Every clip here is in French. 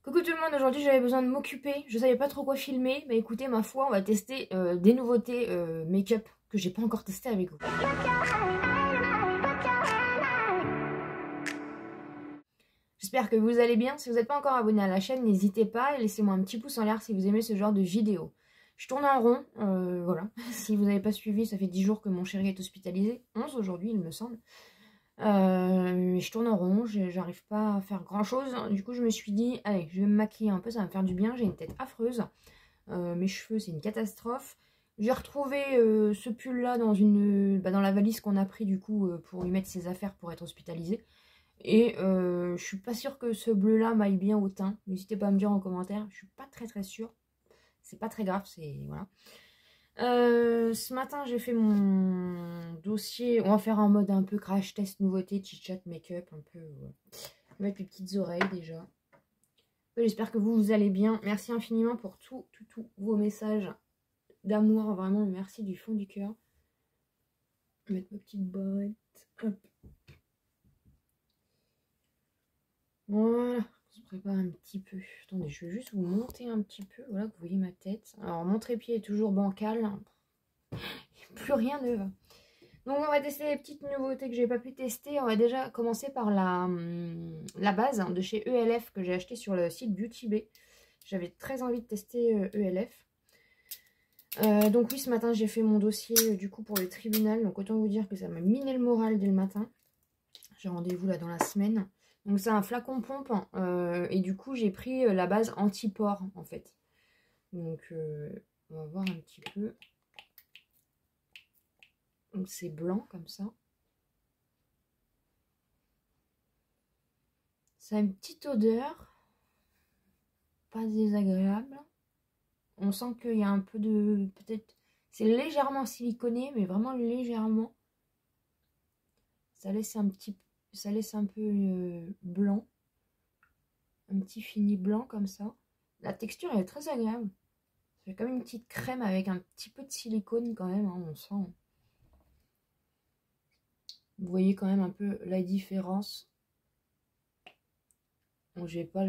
Coucou tout le monde, aujourd'hui j'avais besoin de m'occuper, je savais pas trop quoi filmer, mais écoutez ma foi on va tester des nouveautés make-up que j'ai pas encore testé avec vous. J'espère que vous allez bien, si vous n'êtes pas encore abonné à la chaîne n'hésitez pas et laissez-moi un petit pouce en l'air si vous aimez ce genre de vidéo. Je tourne en rond, voilà, si vous n'avez pas suivi ça fait 10 jours que mon chéri est hospitalisé, 11 aujourd'hui il me semble. Je tourne en rond, j'arrive pas à faire grand chose. Du coup, je me suis dit, allez, je vais me maquiller un peu, ça va me faire du bien. J'ai une tête affreuse. Mes cheveux, c'est une catastrophe. J'ai retrouvé ce pull-là dans la valise qu'on a pris du coup pour lui mettre ses affaires pour être hospitalisé. Et je suis pas sûre que ce bleu-là m'aille bien au teint. N'hésitez pas à me dire en commentaire. Je suis pas très sûre. C'est pas très grave, c'est voilà. Ce matin j'ai fait mon dossier, on va faire un mode un peu crash test nouveauté, chit-chat, make-up, un peu, je vais mettre les petites oreilles déjà. J'espère que vous allez bien, merci infiniment pour tous vos messages d'amour, vraiment merci du fond du cœur. Je vais mettre ma petite barrette, hop. Voilà, on se prépare un petit peu, attendez je vais juste vous monter un petit peu, voilà que vous voyez ma tête. Alors mon trépied est toujours bancal, plus rien ne va. Donc on va tester les petites nouveautés que j'ai pas pu tester. On va déjà commencer par la base de chez ELF que j'ai acheté sur le site Beauty Bay. J'avais très envie de tester ELF. Donc oui, ce matin j'ai fait mon dossier du coup pour le tribunal. Donc autant vous dire que ça m'a miné le moral dès le matin. J'ai rendez-vous là dans la semaine. Donc c'est un flacon pompe. Et du coup j'ai pris la base anti-pores en fait. Donc on va voir un petit peu. Donc c'est blanc comme ça. Ça a une petite odeur, pas désagréable. On sent qu'il y a un peu de... peut-être... c'est légèrement siliconé, mais vraiment légèrement. Ça laisse un petit... ça laisse un peu blanc. Un petit fini blanc comme ça. La texture elle est très agréable. C'est comme une petite crème avec un petit peu de silicone quand même, hein, on sent. Vous voyez quand même un peu la différence. Bon, j'ai pas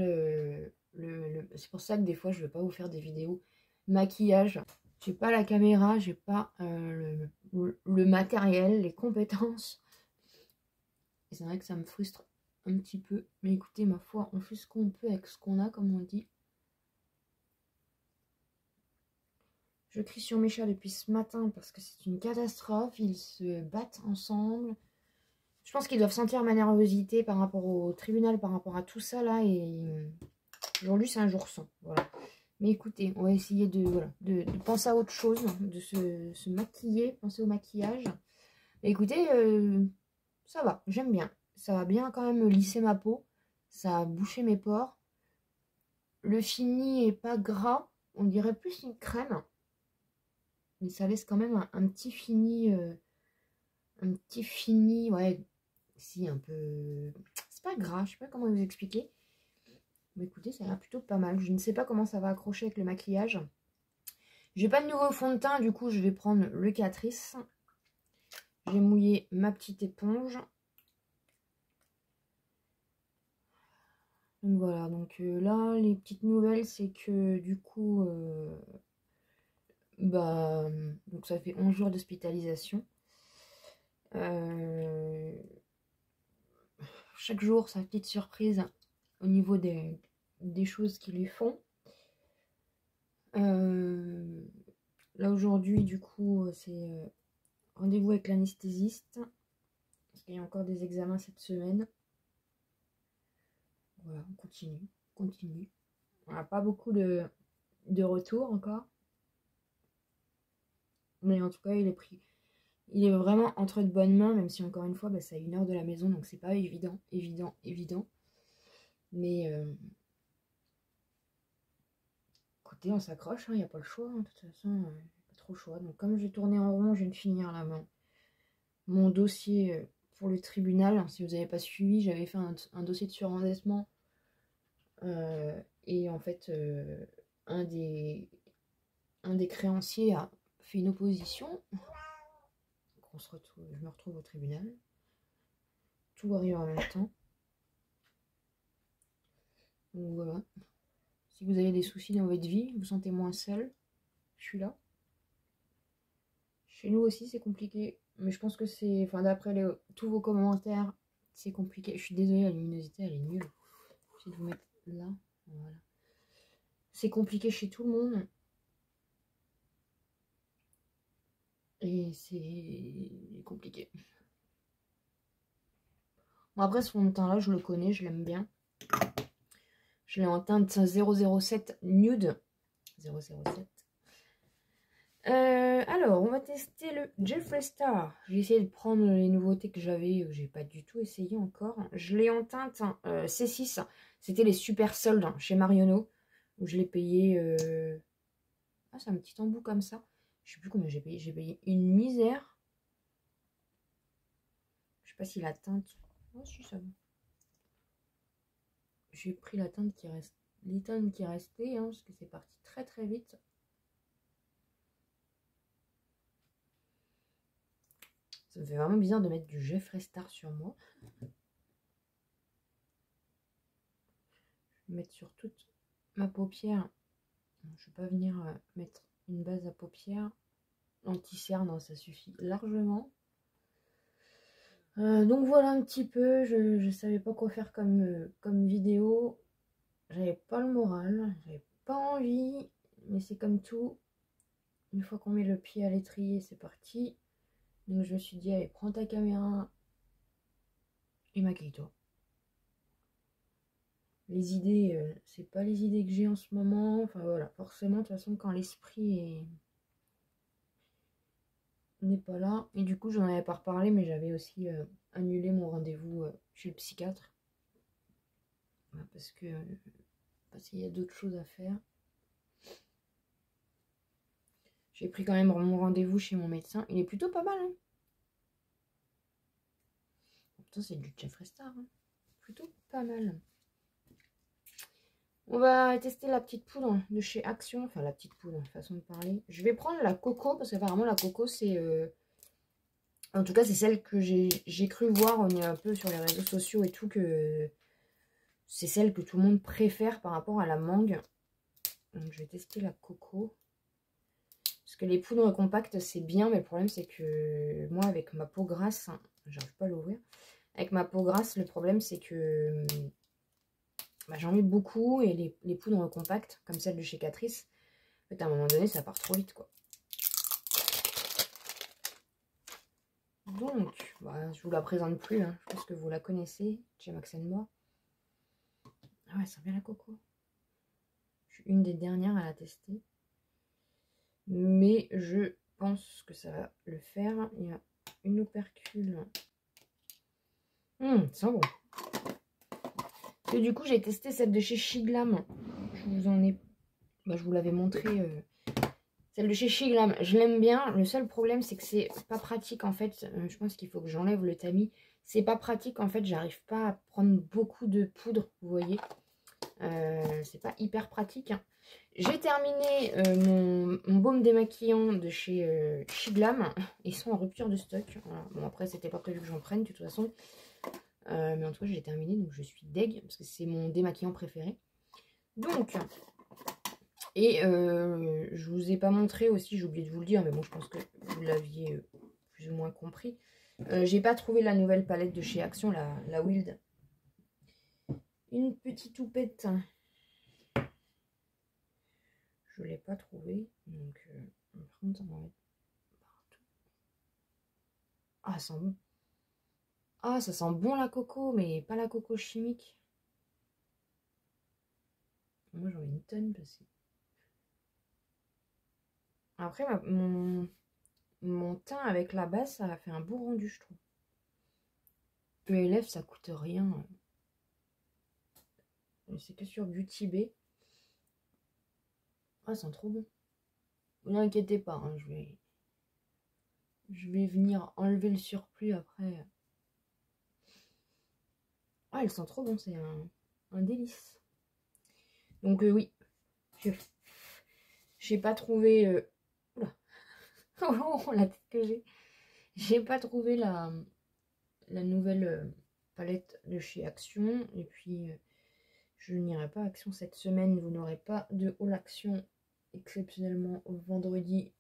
c'est pour ça que des fois je ne veux pas vous faire des vidéos maquillage. J'ai pas la caméra, j'ai pas le matériel, les compétences. Et c'est vrai que ça me frustre un petit peu. Mais écoutez, ma foi, on fait ce qu'on peut avec ce qu'on a, comme on dit. Je crie sur mes chats depuis ce matin parce que c'est une catastrophe. Ils se battent ensemble. Je pense qu'ils doivent sentir ma nervosité par rapport au tribunal, par rapport à tout ça là. Et aujourd'hui, c'est un jour sans. Voilà. Mais écoutez, on va essayer de penser à autre chose, de se maquiller, penser au maquillage. Et écoutez, ça va, j'aime bien. Ça va bien quand même lisser ma peau. Ça a bouché mes pores. Le fini est pas gras. On dirait plus une crème. Mais ça laisse quand même un petit fini. Ouais. Si, un peu... c'est pas gras, je sais pas comment vous expliquer. Mais écoutez, ça a l'air plutôt pas mal. Je ne sais pas comment ça va accrocher avec le maquillage. J'ai pas de nouveau fond de teint, du coup je vais prendre le Catrice. J'ai mouillé ma petite éponge. Donc voilà, donc là les petites nouvelles c'est que du coup donc ça fait 11 jours d'hospitalisation. Chaque jour sa petite surprise au niveau des choses qui lui font. Là aujourd'hui du coup c'est rendez-vous avec l'anesthésiste parce qu'il y a encore des examens cette semaine. Voilà, on continue. On n'a pas beaucoup de retours encore. Mais en tout cas, il est vraiment entre de bonnes mains, même si encore une fois, c'est à 1 heure de la maison, donc c'est pas évident. Mais écoutez, on s'accroche, il n'y a pas le choix, hein, de toute façon, pas trop le choix. Donc comme j'ai tourné en rond, je viens de finir là mon dossier pour le tribunal. Si vous n'avez pas suivi, j'avais fait un dossier de surendettement. Et en fait, un des créanciers a fait une opposition. Donc je me retrouve au tribunal. Tout arrive en même temps. Donc voilà. Si vous avez des soucis dans votre vie, vous vous sentez moins seul, je suis là. Chez nous aussi, c'est compliqué. Mais je pense que c'est... Enfin, d'après tous vos commentaires, c'est compliqué. Je suis désolée, la luminosité, elle est nulle. J'essaie de vous mettre là. Voilà. C'est compliqué chez tout le monde. Et c'est compliqué. Bon, après, ce fond de teint-là, je le connais, je l'aime bien. Je l'ai en teinte 007 Nude. 007. Alors, on va tester le Jeffree Star. J'ai essayé de prendre les nouveautés que j'avais. J'ai pas du tout essayé encore. Je l'ai en teinte C6. C'était les super soldes chez Marionneau. Où je l'ai payé... Ah, c'est un petit embout comme ça. Je sais plus combien j'ai payé. J'ai payé une misère. Je sais pas si la teinte... Oh, si, ça va. J'ai pris la teinte qui reste... les teintes qui restaient, parce que c'est parti très très vite. Ça me fait vraiment bizarre de mettre du Jeffree Star sur moi. Je vais mettre sur toute ma paupière. Je vais pas venir mettre une base à paupières. Anti-cerne, ça suffit largement. Donc voilà un petit peu. Je savais pas quoi faire comme vidéo. J'avais pas le moral. J'avais pas envie. Mais c'est comme tout. Une fois qu'on met le pied à l'étrier, c'est parti. Donc je me suis dit, allez, prends ta caméra et maquille-toi. Les idées, c'est pas les idées que j'ai en ce moment. Enfin voilà, forcément, de toute façon, quand l'esprit n'est pas là. Et du coup, j'en avais pas reparlé, mais j'avais aussi annulé mon rendez-vous chez le psychiatre. Parce qu'il y a d'autres choses à faire. J'ai pris quand même mon rendez-vous chez mon médecin. Il est plutôt pas mal, hein. Pourtant, c'est du Jeffree Star, hein. Plutôt pas mal. On va tester la petite poudre de chez Action. Enfin, la petite poudre, façon de parler. Je vais prendre la coco, parce qu'apparemment, la coco, c'est... En tout cas, c'est celle que j'ai cru voir. On est un peu sur les réseaux sociaux et tout, que c'est celle que tout le monde préfère par rapport à la mangue. Donc, je vais tester la coco. Parce que les poudres compactes, c'est bien, mais le problème, c'est que moi, avec ma peau grasse, j'arrive pas à l'ouvrir. Avec ma peau grasse, le problème, c'est que j'en mets beaucoup, et les poudres compactes, comme celle de chez Catrice, en fait, à un moment donné, ça part trop vite, quoi. Donc, je vous la présente plus, hein. Je pense que vous la connaissez, chez Max & Moi. Ah ouais, ça vient la coco. Je suis une des dernières à la tester. Mais je pense que ça va le faire. Il y a une opercule. Ça sent bon. Et du coup, j'ai testé celle de chez Shiglam. Je vous en ai... je vous l'avais montré. Celle de chez Shiglam, je l'aime bien. Le seul problème, c'est que c'est pas pratique, en fait. Je pense qu'il faut que j'enlève le tamis. C'est pas pratique, en fait. J'arrive pas à prendre beaucoup de poudre, vous voyez. C'est pas hyper pratique, hein. J'ai terminé mon baume démaquillant de chez Shiglam. Ils sont en rupture de stock. Voilà. Bon, après, c'était pas prévu que j'en prenne, de toute façon. Mais en tout cas, j'ai terminé, donc je suis deg, parce que c'est mon démaquillant préféré. Donc, et je vous ai pas montré aussi, j'ai oublié de vous le dire, mais bon, je pense que vous l'aviez plus ou moins compris. J'ai pas trouvé la nouvelle palette de chez Action, la Wild. Une petite toupette. Je l'ai pas trouvé, donc par contre, ça m'en met partout. Ah, ça sent bon. Ah, ça sent bon la coco, mais pas la coco chimique. Moi, j'en ai une tonne parce que... Après, mon teint avec la base, ça a fait un beau rendu, je trouve. Les lèvres, ça coûte rien. C'est que sur Beauty Bay. Ah, ça sent trop bon. Ne vous inquiétez pas, hein, je vais venir enlever le surplus après. Ah, elle sent trop bon, c'est un délice. Donc oui, j'ai pas trouvé... Oula. Oh, la tête que j'ai. J'ai pas trouvé la nouvelle palette de chez Action. Et puis, Je n'irai pas à Action cette semaine. Vous n'aurez pas de haul Action exceptionnellement vendredi.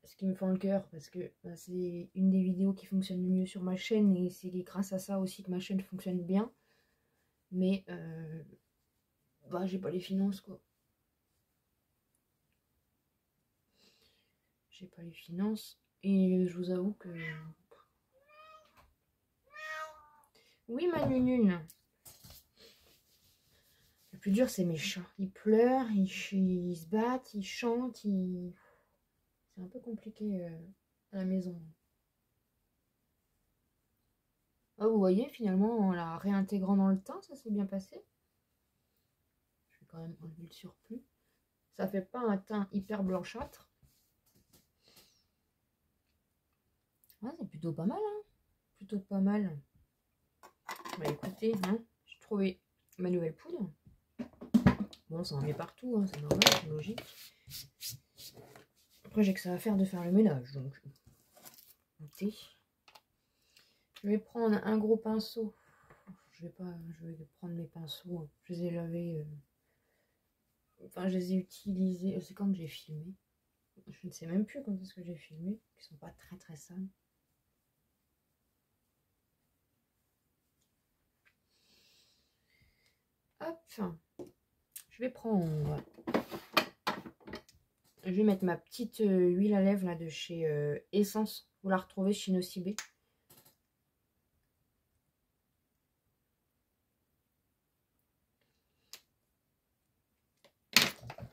Ce qui me fend le cœur parce que bah, c'est une des vidéos qui fonctionne le mieux sur ma chaîne et c'est grâce à ça aussi que ma chaîne fonctionne bien. Mais bah, j'ai pas les finances quoi. J'ai pas les finances et je vous avoue que... Oui ma nunune. Le plus dur c'est mes chats. Ils pleurent, ils se battent, ils chantent, c'est un peu compliqué à la maison. Ah, vous voyez, finalement, en la réintégrant dans le temps, ça s'est bien passé. Je vais quand même enlever le surplus. Ça fait pas un teint hyper blanchâtre. Ouais, c'est plutôt pas mal, hein. Plutôt pas mal. Bah écoutez, hein, j'ai trouvé ma nouvelle poudre. Bon, ça en met partout, hein, c'est normal, c'est logique. Après, j'ai que ça à faire de faire le ménage, donc... Écoutez. Je vais prendre un gros pinceau. Je vais prendre mes pinceaux. Je les ai lavés. Enfin, je les ai utilisés. C'est quand j'ai filmé. Je ne sais même plus quand est-ce que j'ai filmé. Ils sont pas très très sales. Hop. Je vais prendre. Je vais mettre ma petite huile à lèvres là de chez Essence. Vous la retrouvez chez Nocibé.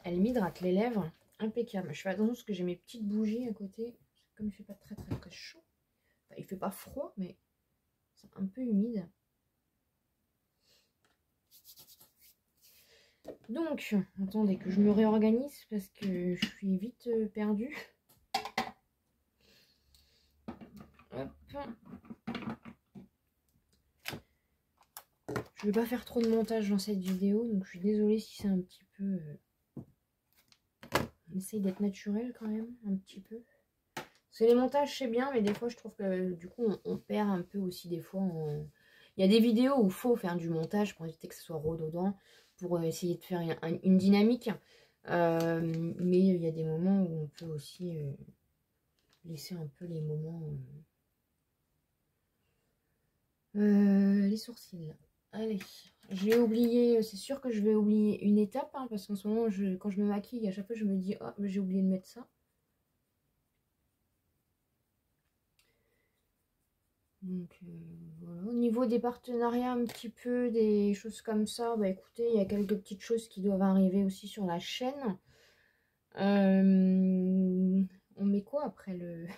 Elle m'hydrate les lèvres. Impeccable. Je fais attention parce que j'ai mes petites bougies à côté. Comme il fait pas très très très chaud. Enfin, il fait pas froid, mais c'est un peu humide. Donc, attendez que je me réorganise parce que je suis vite perdue. Hop. Je vais pas faire trop de montage dans cette vidéo, donc je suis désolée si c'est un petit peu... On essaye d'être naturel quand même, un petit peu. Parce que les montages c'est bien, mais des fois je trouve que du coup on perd un peu aussi des fois. Il y a des vidéos où il faut faire du montage pour éviter que ce soit redondant, pour essayer de faire une dynamique. Mais il y a des moments où on peut aussi laisser un peu les moments... les sourcils. Allez, j'ai oublié, c'est sûr que je vais oublier une étape, hein, parce qu'en ce moment, quand je me maquille, à chaque fois, je me dis, oh, j'ai oublié de mettre ça. Donc, voilà. Au niveau des partenariats, un petit peu, des choses comme ça, bah écoutez, il y a quelques petites choses qui doivent arriver aussi sur la chaîne. On met quoi après le...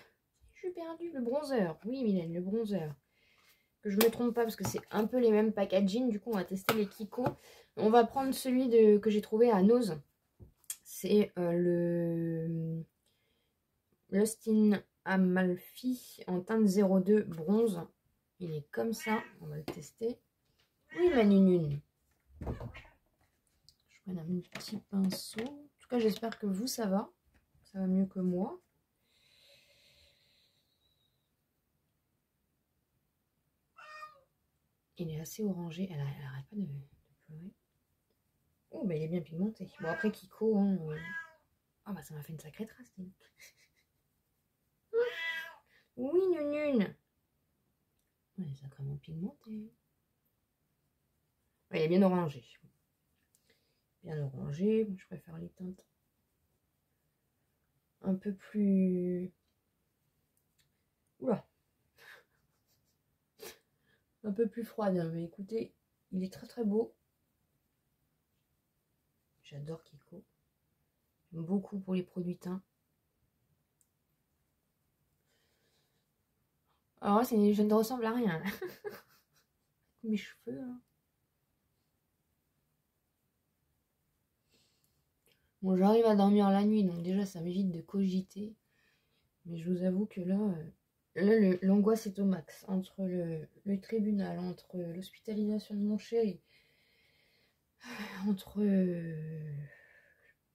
Je suis perdue, le bronzer. Oui, Mylène, le bronzer. Que je me trompe pas parce que c'est un peu les mêmes packaging. Du coup, on va tester les Kiko. On va prendre celui que j'ai trouvé à Nose. C'est le Lost in Amalfi en teinte 02 bronze. Il est comme ça. On va le tester. Oui, ma nunune. Je prends un petit pinceau. En tout cas, j'espère que vous, ça va. Ça va mieux que moi. Il est assez orangé. Elle arrête pas de pleurer. Oh, bah il est bien pigmenté. Bon, après, Kiko, hein, ah, bah ça m'a fait une sacrée trace. Oui, nunune. Il est sacrément pigmenté. Ouais, il est bien orangé. Bien orangé. Je préfère les teintes un peu plus... Oula. Un peu plus froide. Mais écoutez, il est très très beau. J'adore Kiko. J'aime beaucoup pour les produits teints. Alors là, je ne ressemble à rien. Mes cheveux, hein. Bon, j'arrive à dormir la nuit, donc déjà, ça m'évite de cogiter. Mais je vous avoue que là l'angoisse est au max. Entre le tribunal, entre l'hospitalisation de mon chéri, entre...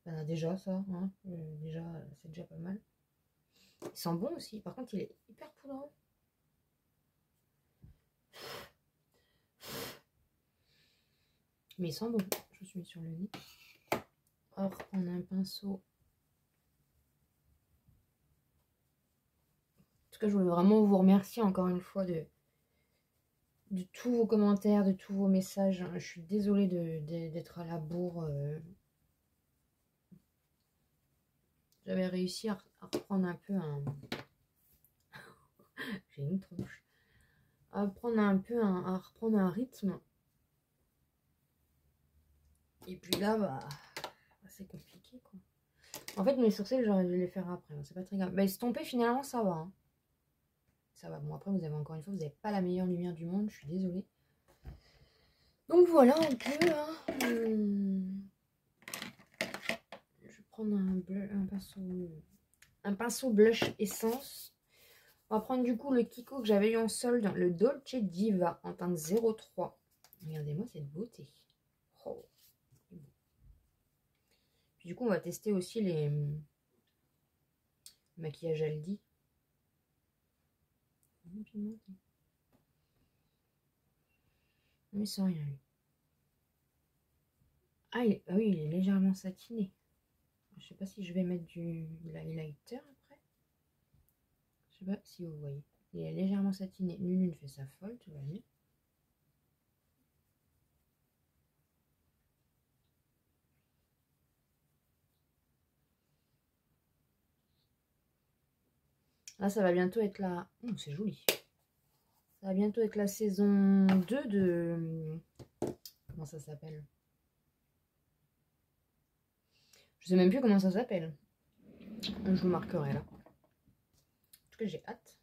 ben déjà ça, hein, déjà, c'est déjà pas mal. Il sent bon aussi. Par contre, il est hyper poudreux. Mais il sent bon. Je me suis mis sur le nez. On va reprendre un pinceau. En tout cas, je voulais vraiment vous remercier encore une fois de tous vos commentaires, de tous vos messages. Je suis désolée d'être à la bourre. J'avais réussi à reprendre un peu un... J'ai une tronche. À reprendre un peu à reprendre un rythme. Et puis là, bah c'est compliqué, quoi. En fait, mes sourcils, j'aurais dû les faire après. C'est pas très grave. Bah, estomper, finalement, ça va. Hein. Ça va. Bon, après, vous avez encore une fois, vous n'avez pas la meilleure lumière du monde. Je suis désolée. Donc voilà un peu. Hein. Je vais prendre un pinceau blush essence. On va prendre du coup le Kiko que j'avais eu en solde, le Dolce Diva en teinte 03. Regardez-moi cette beauté. Oh. Puis du coup, on va tester aussi les maquillages Aldi. Mais sans rien. Ah, oui, il est légèrement satiné. Je sais pas si je vais mettre du highlighter après. Je sais pas si vous voyez. Il est légèrement satiné. Lune fait sa folle, tout va bien. Là, ça va bientôt être la... Oh, c'est joli. Ça va bientôt être la saison 2 de... Comment ça s'appelle? Je sais même plus comment ça s'appelle. Je vous marquerai là. En tout cas, j'ai hâte.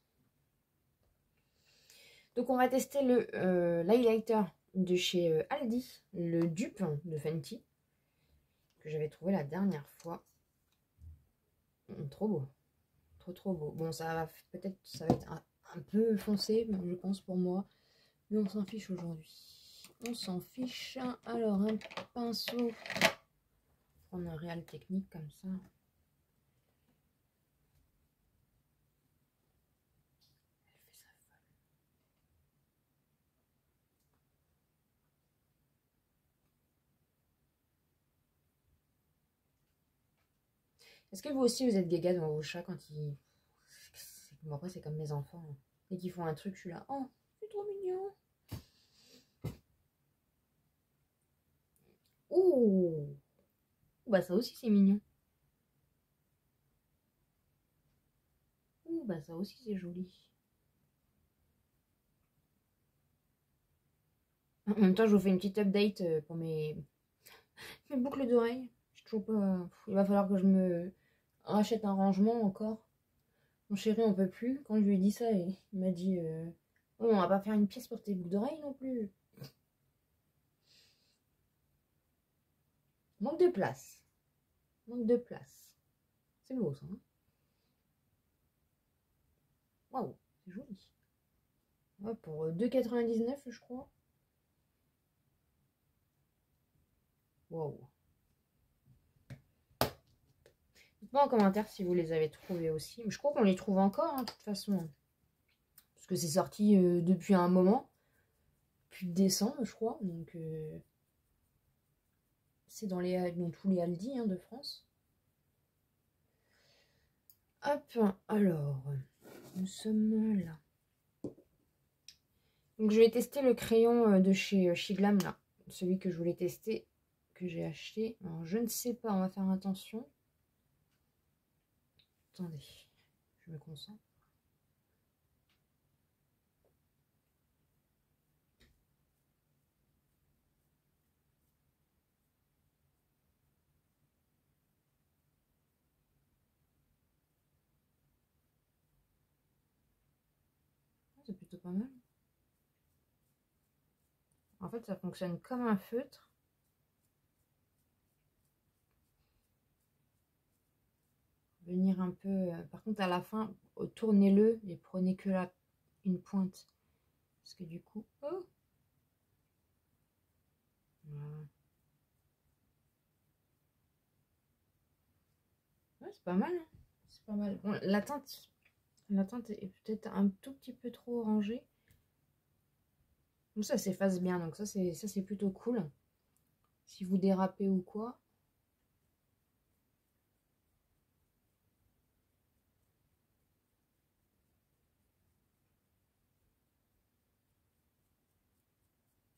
Donc, on va tester l'highlighter de chez Aldi, le dupe de Fenty, que j'avais trouvé la dernière fois. Trop beau. Trop beau. Bon, ça va peut-être, ça va être un peu foncé, je pense, pour moi. Mais on s'en fiche aujourd'hui. On s'en fiche. Alors, un pinceau. On a un réel technique comme ça. Est-ce que vous aussi, vous êtes gaga devant vos chats quand ils... Bon, après, c'est comme mes enfants. Hein. Dès qu'ils font un truc, je suis là. Oh, c'est trop mignon. Oh, bah ça aussi, c'est mignon. Oh, bah ça aussi, c'est joli. En même temps, je vous fais une petite update pour mes boucles d'oreilles. Je suis toujours pas... Il va falloir que je me rachète un rangement encore. Mon chéri, on peut plus. Quand je lui ai dit ça, il m'a dit oh, on va pas faire une pièce pour tes boucles d'oreilles non plus. Manque de place. Manque de place. C'est beau ça. Hein, waouh, c'est joli. Ouais, pour 2,99 je crois. Waouh. Dites-moi en commentaire si vous les avez trouvés aussi. Je crois qu'on les trouve encore, hein, de toute façon. Parce que c'est sorti depuis un moment. Depuis décembre, je crois. Donc, c'est dans tous les Aldi hein, de France. Hop, alors, nous sommes là. Donc, je vais tester le crayon de chez Shiglam, là. Celui que je voulais tester, que j'ai acheté. Alors, je ne sais pas, on va faire attention. Attendez, je me concentre. C'est plutôt pas mal. En fait, ça fonctionne comme un feutre. Venir un peu... par contre, à la fin, tournez-le et prenez que une pointe. Parce que du coup... Oh, voilà. Ouais, c'est pas mal. Hein, c'est pas mal. Bon, la teinte est peut-être un tout petit peu trop orangée. Ça s'efface bien, donc ça c'est plutôt cool. Si vous dérapez ou quoi.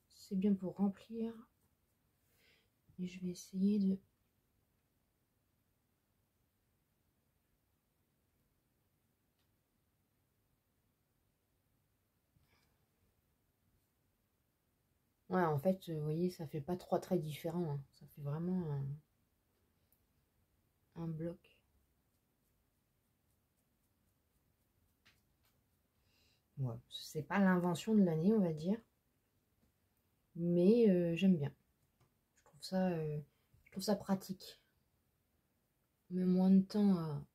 C'est bien pour remplir. Et je vais essayer de... Ouais, en fait, vous voyez, ça fait pas 3 traits différents, hein. Ça fait vraiment un bloc. Ouais, c'est pas l'invention de l'année, on va dire. Mais j'aime bien. Je trouve ça pratique. Mais moins de temps à...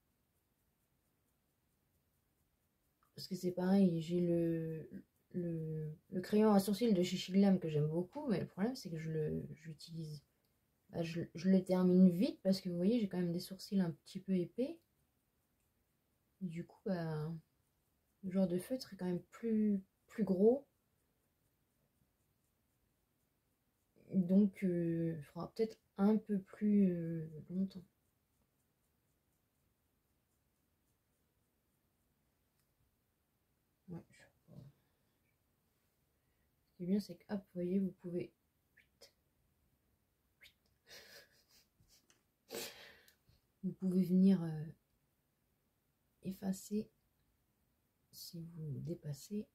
Parce que c'est pareil, j'ai le crayon à sourcils de chez Shiglam que j'aime beaucoup, mais le problème c'est que j'utilise... Bah, je le termine vite parce que vous voyez, j'ai quand même des sourcils un petit peu épais. Du coup, bah, le genre de feutre est quand même plus gros. Donc, il faudra peut-être un peu plus longtemps. Ouais, ce qui est bien, c'est que, hop, vous voyez, vous pouvez... Vous pouvez venir effacer si vous dépassez.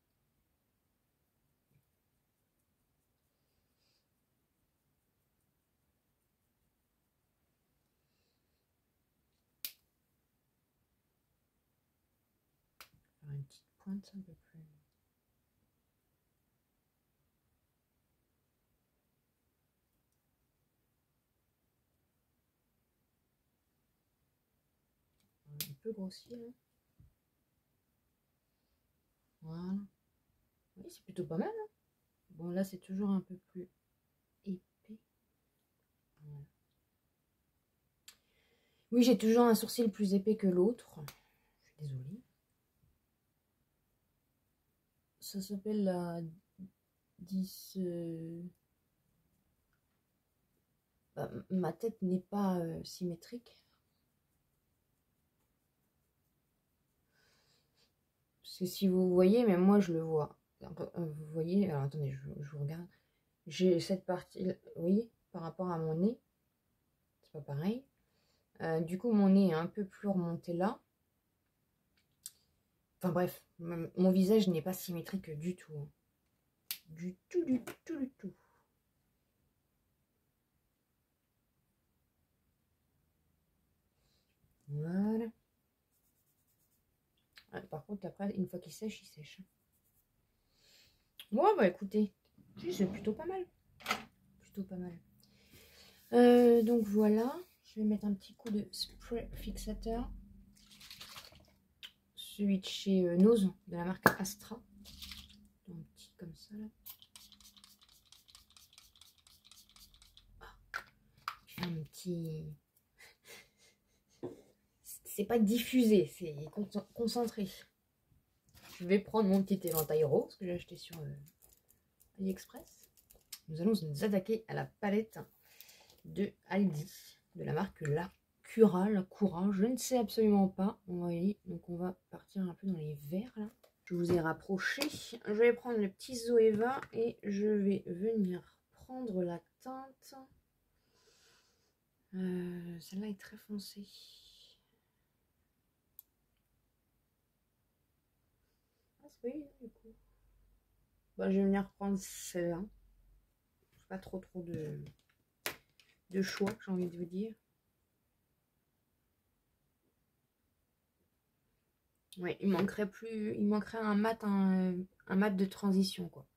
Faire une petite pointe un peu plus... Un peu grossi, là. Voilà. Oui, c'est plutôt pas mal, hein. Bon, là, c'est toujours un peu plus épais. Voilà. Oui, j'ai toujours un sourcil plus épais que l'autre. Je suis désolée. Ça s'appelle la 10... Bah, ma tête n'est pas symétrique. Parce que si vous voyez, même moi je le vois. Vous voyez, alors attendez, je vous regarde. J'ai cette partie, vous voyez, par rapport à mon nez, c'est pas pareil. Du coup, mon nez est un peu plus remonté là. Enfin bref, mon visage n'est pas symétrique du tout. Hein. Du tout, du tout, du tout. Voilà. Ah, par contre, après, une fois qu'il sèche, il sèche. Ouais, bah écoutez, c'est plutôt pas mal. Plutôt pas mal. Donc voilà, je vais mettre un petit coup de spray fixateur. Celui de chez Nose, de la marque Astra. Un petit comme ça là. Un petit... C'est pas diffusé, c'est concentré. Je vais prendre mon petit éventail rose que j'ai acheté sur AliExpress. Nous allons nous attaquer à la palette de Aldi, de la marque La Cura, je ne sais absolument pas. Vous voyez, donc on va partir un peu dans les verts là. Je vous ai rapproché. Je vais prendre le petit Zoeva et je vais venir prendre la teinte. Celle-là est très foncée. Ah, c'est pas évident du coup. Bah, je vais venir prendre celle-là. Pas trop de choix, j'ai envie de vous dire. Ouais, il manquerait un mat de transition quoi.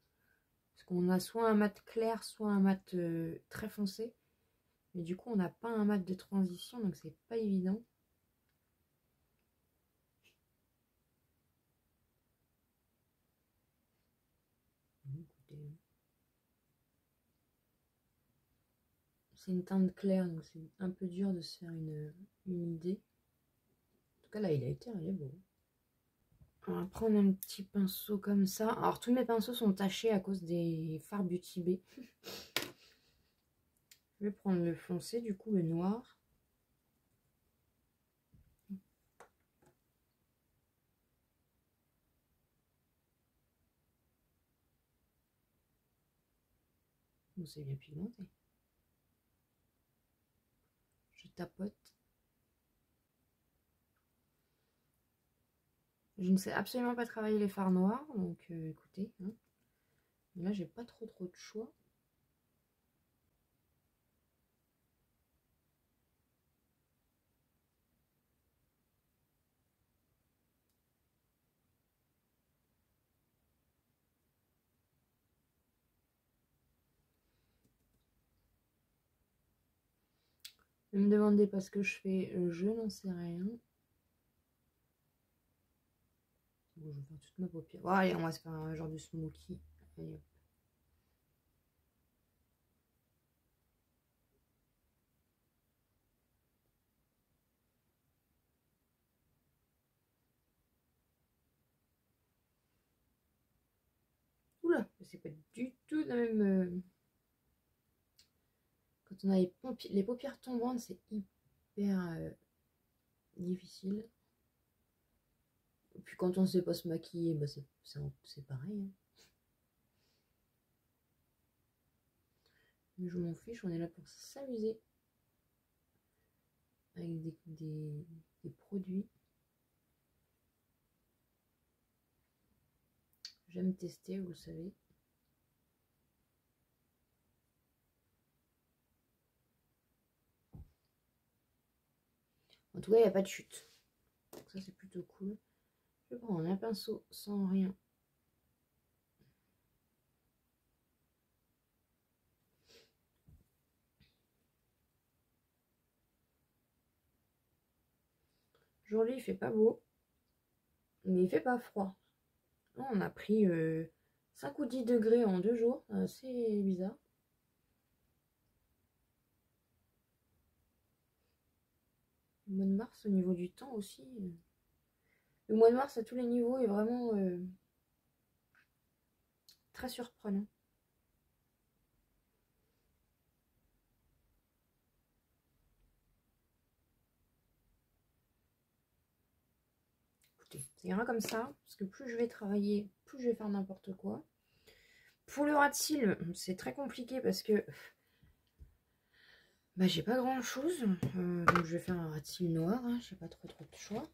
Parce qu'on a soit un mat clair, soit un mat très foncé. Mais du coup, on n'a pas un mat de transition, donc c'est pas évident. C'est une teinte claire, donc c'est un peu dur de se faire une idée. En tout cas, là, il a été, il est beau. On va prendre un petit pinceau comme ça. Alors tous mes pinceaux sont tachés à cause des fards Beauty Bay. Je vais prendre le foncé, du coup le noir. Bon, c'est bien pigmenté. Je tapote. Je ne sais absolument pas travailler les fards noirs, donc écoutez. Hein. Là, j'ai pas trop de choix. Ne me demandez pas ce que je fais, je n'en sais rien. Bon, je vais faire toute ma paupière. Bon, allez, on va se faire un genre de smoky. Allez, hop. Oula, c'est pas du tout la même. Quand on a les paupières tombantes, c'est hyper difficile. Et puis quand on ne sait pas se maquiller, bah c'est pareil. Hein. Mais je m'en fiche, on est là pour s'amuser avec des produits. J'aime tester, vous le savez. En tout cas, il n'y a pas de chute. Donc ça, c'est plutôt cool. Je vais prendre un pinceau sans rien. Aujourd'hui, il fait pas beau, mais il fait pas froid. On a pris 5 ou 10 degrés en 2 jours. C'est bizarre. Le mois de mars, au niveau du temps aussi. Le mois de mars, à tous les niveaux, est vraiment très surprenant. Écoutez, ça ira comme ça, parce que plus je vais travailler, plus je vais faire n'importe quoi. Pour le ras de cils, c'est très compliqué parce que bah, j'ai pas grand chose. Donc je vais faire un ras de cils noir, hein, j'ai pas trop de choix.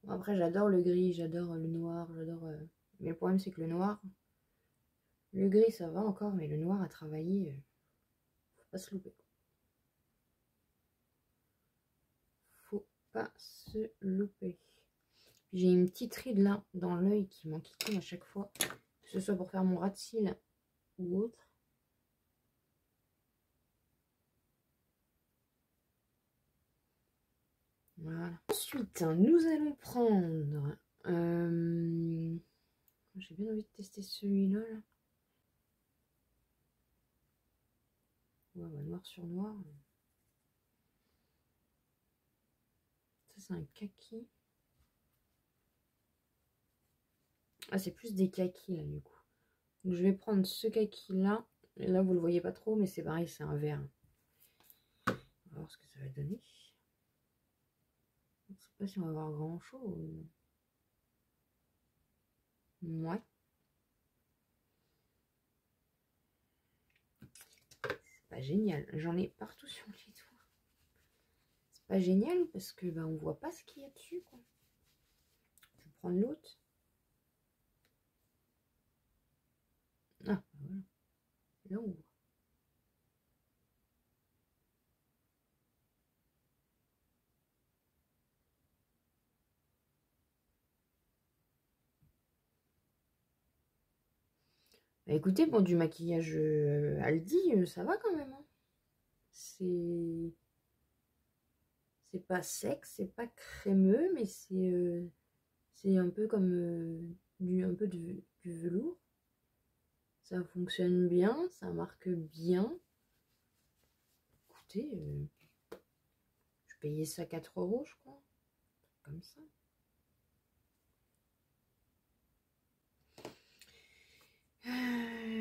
Après, j'adore le gris, j'adore le noir, j'adore. Mais le problème, c'est que le noir, le gris, ça va encore, mais le noir à travailler, faut pas se louper. Faut pas se louper. J'ai une petite ride là, dans l'œil, qui m'enquiquine à chaque fois, que ce soit pour faire mon ras de cils ou autre. Voilà. Ensuite, nous allons prendre. J'ai bien envie de tester celui-là. Là. Ouais, bah, noir sur noir. Ça, c'est un kaki. Ah, c'est plus des kakis là, du coup. Donc, je vais prendre ce kaki-là. Et là, vous le voyez pas trop, mais c'est pareil, c'est un vert. On va voir ce que ça va donner. Je sais pas si on va avoir grand-chose. Ouais. C'est pas génial. J'en ai partout sur les doigts. C'est pas génial parce que bah, on voit pas ce qu'il y a dessus, quoi. Je vais prendre l'autre. Ah, voilà. Là, on voit. Bah, écoutez, bon, du maquillage Aldi, ça va quand même. Hein. C'est pas sec, c'est pas crémeux, mais C'est un peu comme un peu du velours. Ça fonctionne bien, ça marque bien. Écoutez, je payais ça 4 €, je crois. Comme ça.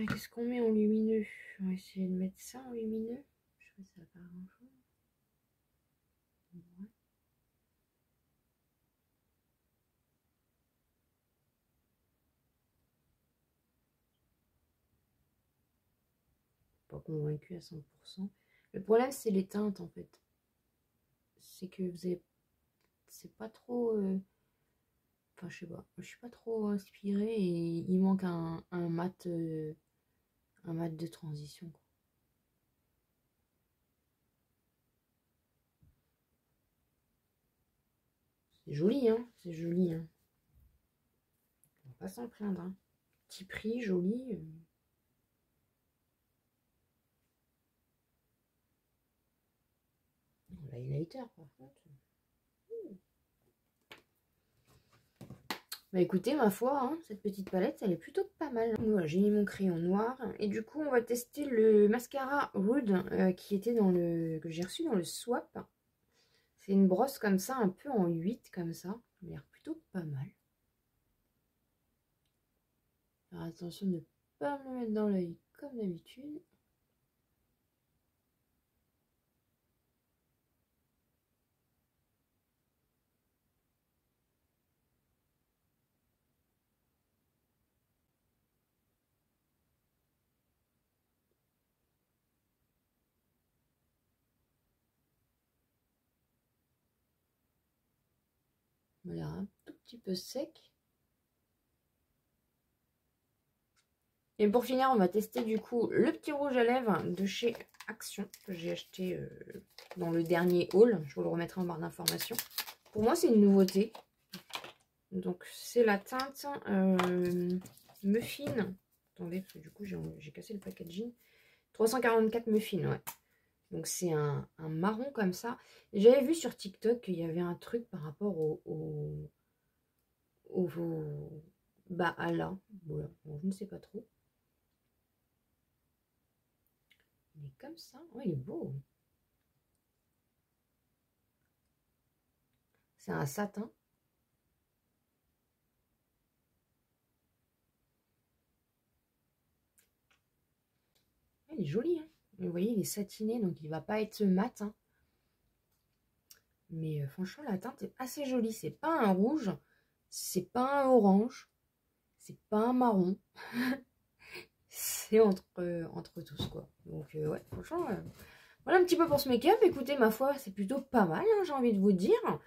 Qu'est-ce qu'on met en lumineux? On va essayer de mettre ça en lumineux. Je sais pas si ça va pas grand chose. Ouais. Pas convaincu à 100%. Le problème, c'est les teintes en fait. C'est que vous avez. C'est pas trop. Enfin, je sais pas. Je suis pas trop inspirée et il manque un mat. Un mat de transition, quoi. C'est joli, hein. C'est joli, hein. On va pas s'en plaindre, hein. Petit prix, joli. L'highlighter, par contre. Bah écoutez, ma foi, hein, cette petite palette, elle est plutôt pas mal. Voilà, j'ai mis mon crayon noir. Et du coup, on va tester le mascara Rude qui était dans le... que j'ai reçu dans le swap. C'est une brosse comme ça, un peu en 8 comme ça. Il a l'air plutôt pas mal. Alors attention de ne pas me le mettre dans l'œil comme d'habitude. Il a l'air un tout petit peu sec. Et pour finir, on va tester du coup le petit rouge à lèvres de chez Action que j'ai acheté dans le dernier haul. Je vous le remettrai en barre d'informations. Pour moi, c'est une nouveauté. Donc, c'est la teinte Muffin. Attendez, parce que du coup, j'ai cassé le packaging. 344 Muffin, ouais. Donc, c'est un marron comme ça. J'avais vu sur TikTok qu'il y avait un truc par rapport au bah, à là. Voilà. Bon, je ne sais pas trop. Il est comme ça. Oh, il est beau. C'est un satin. Il est joli, hein. Vous voyez, il est satiné, donc il va pas être mat, hein. Mais franchement, la teinte est assez jolie. C'est pas un rouge, c'est pas un orange, c'est pas un marron. C'est entre tous, quoi. Donc, ouais, franchement, voilà un petit peu pour ce make-up. Écoutez, ma foi, c'est plutôt pas mal, hein, j'ai envie de vous dire.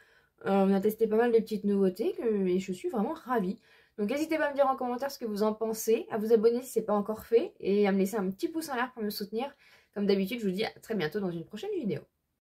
On a testé pas mal de petites nouveautés et je suis vraiment ravie. Donc, n'hésitez pas à me dire en commentaire ce que vous en pensez, à vous abonner si ce n'est pas encore fait et à me laisser un petit pouce en l'air pour me soutenir. Comme d'habitude, je vous dis à très bientôt dans une prochaine vidéo.